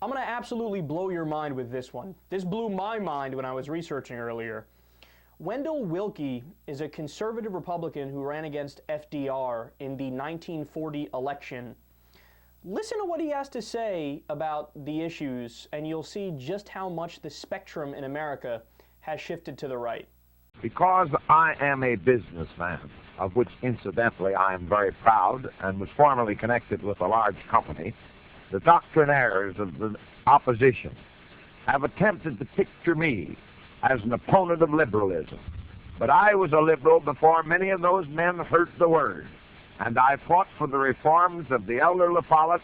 I'm going to absolutely blow your mind with this one. This blew my mind when I was researching earlier. Wendell Willkie is a conservative Republican who ran against FDR in the 1940 election. Listen to what he has to say about the issues, and you'll see just how much the spectrum in America has shifted to the right. Because I am a businessman, of which incidentally I am very proud and was formerly connected with a large company, the doctrinaires of the opposition have attempted to picture me as an opponent of liberalism. But I was a liberal before many of those men heard the word, and I fought for the reforms of the elder La Follette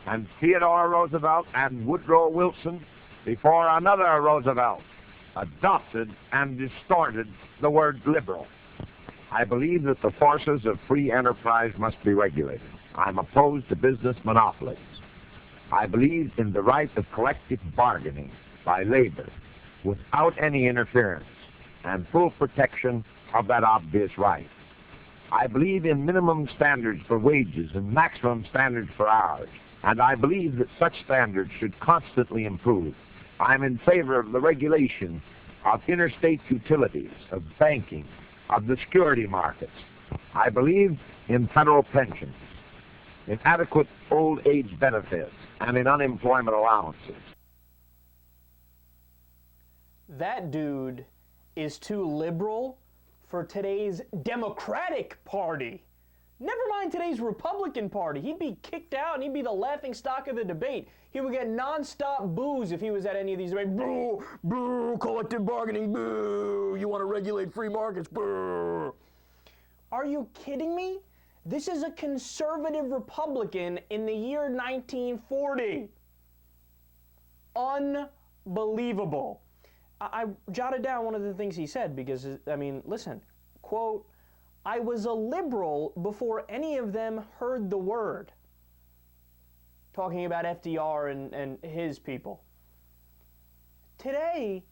and Theodore Roosevelt and Woodrow Wilson before another Roosevelt adopted and distorted the word liberal. I believe that the forces of free enterprise must be regulated. I'm opposed to business monopolies. I believe in the right of collective bargaining by labor without any interference and full protection of that obvious right. I believe in minimum standards for wages and maximum standards for hours, and I believe that such standards should constantly improve. I'm in favor of the regulation of interstate utilities, of banking, of the security markets. I believe in federal pensions, in adequate old age benefits, and in unemployment allowances. That dude is too liberal for today's Democratic Party. Never mind today's Republican Party. He'd be kicked out and he'd be the laughingstock of the debate. He would get nonstop boos if he was at any of these debates. Boo, boo, collective bargaining, boo. You want to regulate free markets, boo. Are you kidding me? This is a conservative Republican in the year 1940. Unbelievable. I jotted down one of the things he said because, I mean, listen, quote, I was a liberal before any of them heard the word. Talking about FDR and his people. Today,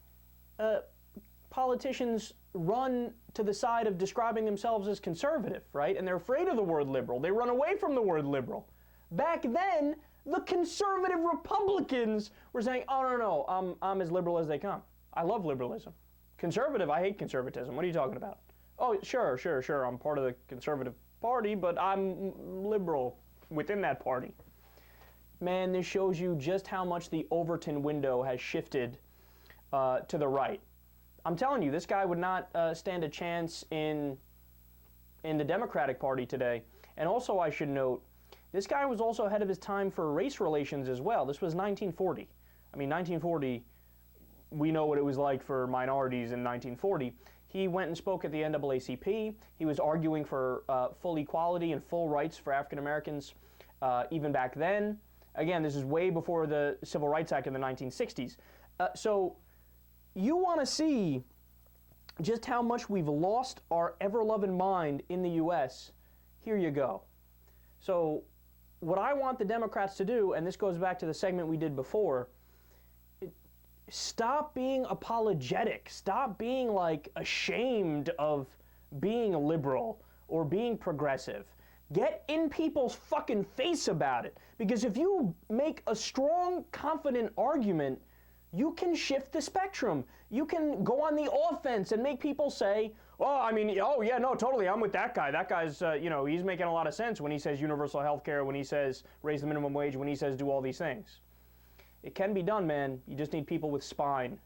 politicians run to the side of describing themselves as conservative, right? And they're afraid of the word liberal. They run away from the word liberal. Back then, the conservative Republicans were saying, oh, no, I'm as liberal as they come. I love liberalism. Conservative, I hate conservatism. What are you talking about? Oh, sure. I'm part of the conservative party, but I'm liberal within that party. Man, this shows you just how much the Overton window has shifted to the right. I'm telling you, this guy would not stand a chance in the Democratic Party today. And also, I should note, this guy was also ahead of his time for race relations as well. This was 1940. I mean, 1940, we know what it was like for minorities in 1940. He went and spoke at the NAACP. He was arguing for full equality and full rights for African Americans even back then. Again, this is way before the Civil Rights Act in the 1960s. So you want to see just how much we've lost our ever-loving mind in the U.S., here you go. So what I want the Democrats to do, and this goes back to the segment we did before, stop being apologetic. Stop being like ashamed of being liberal or being progressive. Get in people's fucking face about it. Because if you make a strong, confident argument, you can shift the spectrum. You can go on the offense and make people say, oh, I mean, oh, yeah, no, totally, I'm with that guy. That guy's, he's making a lot of sense when he says universal health care, when he says raise the minimum wage, when he says do all these things. It can be done, man. You just need people with spine.